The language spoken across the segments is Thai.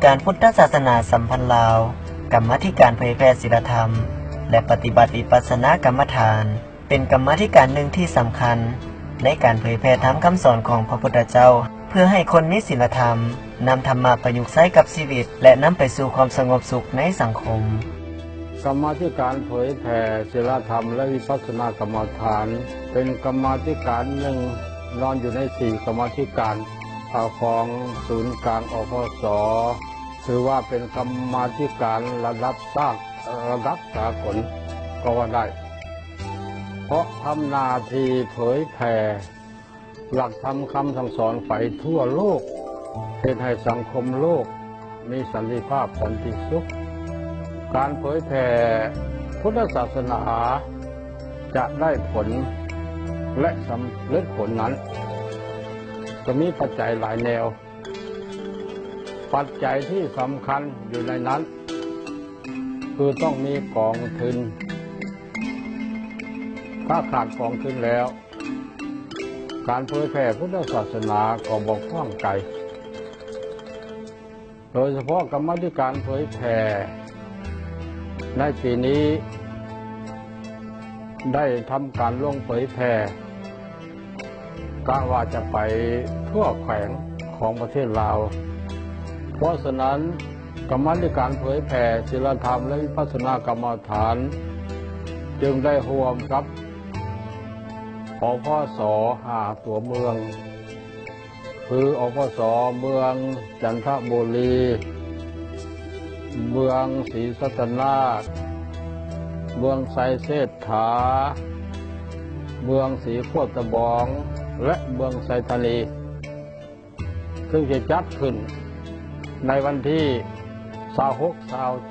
การพุทธศาสนาสัมพันธ์ลาวกรรมาธิการเผยแพร่ศีลธรรมและปฏิบัติวิปัสสนากรรมฐานเป็นกรรมาธิการหนึ่งที่สำคัญในการเผยแพร่ธรรมคำสอนของพระพุทธเจ้าเพื่อให้คนมีศีลธรรมนำธรรมะประยุกต์ใช้กับชีวิตและนำไปสู่ความสงบสุขในสังคมกรรมาธิการเผยแผ่ศีลธรรมและวิปัสสนากรรมฐานเป็นกรรมาธิการหนึ่งนอนอยู่ใน4กรรมาธิการของศูนย์กลางอพส.ถือว่าเป็นกรรมาธิการระดับสากลก็ว่าได้เพราะทำหน้าที่เผยแผ่หลักธรรมคำสั่งสอนไปทั่วโลกเป็นให้สังคมโลกมีสันติภาพสันติสุขการเผยแผ่พุทธศาสนาจะได้ผลและสำเร็จผลนั้นก็มีปัจจัยหลายแนวปัจจัยที่สำคัญอยู่ในนั้นคือต้องมีกองทุนถ้าขาดกองทุนแล้วการเผยแผ่พุทธศาสนาก็บกพร่องไกลโดยเฉพาะกรรมาธิการเผยแผ่ในปีนี้ได้ทำการลงเผยแผ่กะว่าจะไปทั่วแขวงของประเทศลาวเพราะฉะนั้นกรรมาธิการเผยแผ่ศีลธรรมและวิปัสสนากรรมฐานจึงได้ร่วมกับอพส5ตัวเมืองคืออพสเมืองจันทบุรีเมืองศรีสัตนาถเมืองไซเศรษฐาเมืองศรีโคตบองและเมืองไซธานีซึ่งจะจัดขึ้นในวันที่26-27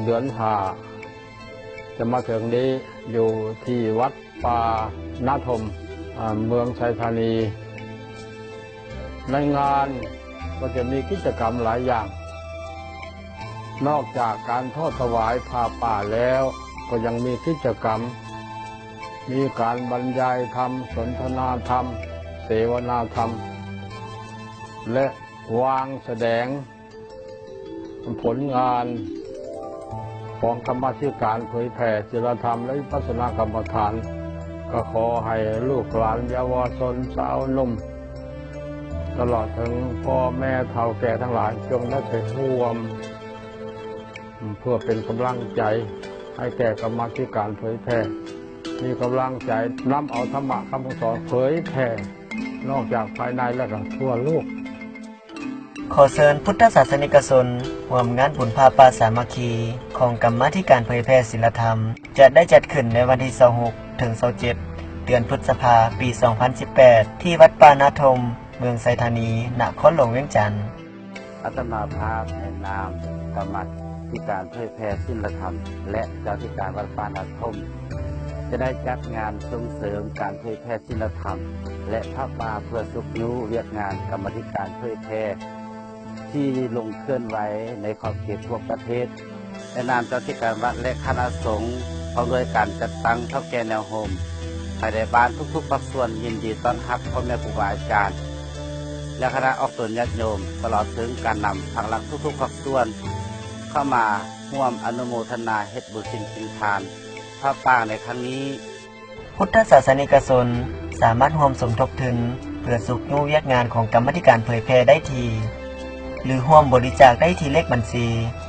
เดือน5จะมาถึงนี้อยู่ที่วัดป่านาธมเมืองไซธานีในงานก็จะมีกิจกรรมหลายอย่างนอกจากการทอดถวายผ้าป่าแล้วก็ยังมีกิจกรรมมีการบรรยายธรรมสนทนาธรรมเสวนาธรรมและวางแสดงผลงานของกรรมาธิการเผยแผ่ศีลธรรมและวิปัสสนากรรมฐานก็ขอให้ลูกหลานเยาวชนสาวหนุ่มตลอดถึงพ่อแม่เฒ่าแก่ทั้งหลายจงได้ไปร่วมเพื่อเป็นกำลังใจให้แก่กรรมาธิการเผยแผ่มีกำลังใจนำเอาธรรมะคำสอนเผยแผ่นอกจากภายในและก็ทั่วโลกขอเชิญพุทธศาสนิกชนร่วมงานบุญพาป่าสามัคคีของกรรมาธิการเผยแพร่ศีลธรรมจะได้จัดขึ้นในวันที่26ถึง27เดือนพฤษภาคมปี 2018 ที่วัดป่านาธมเมืองไซธานีนครหลวงเวียงจันทร์อาตมาภาพในนามกรรมาธิการเผยแพร่ศีลธรรมและเจ้าที่การวัดป่านาธมจะได้จัดงานส่งเสริมการเผยแพร่ศีลธรรมและผ้าป่าเพื่อสุขยุเรียกงานกรรมาธิการเผยแพร่ที่ลงเคลื่อนไหวในขอบเขตทั่วประเทศในนามเจ้าที่การวัดและคณะสงฆ์พร้อมด้วยการจัดตั้งเท่าแก่แนวโฮมภายในบ้านทุกๆภาคส่วนยินดีต้อนรับพ่อแม่ครูบาอาจารย์และคณะออกตนญาติโยมตลอดถึงการนำทางหลักทุกๆภาคส่วนเข้ามาร่วมอนุโมทนาเฮ็ดบุญสินทานผ้าป่าในครั้งนี้พุทธศาสนิกชนสามารถร่วมสมทบทุนเพื่อสุขยุเวียกงานของกรรมาธิการเผยแพร่ได้ที่หรือร่วมบริจาคได้ที่เลขบัญชี 025